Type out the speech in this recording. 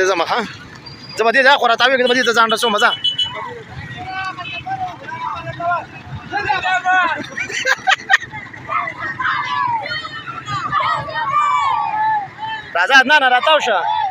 Zama ha zama dia dah korang tahu kita mesti terjang dah semua zang Raza na tahu sya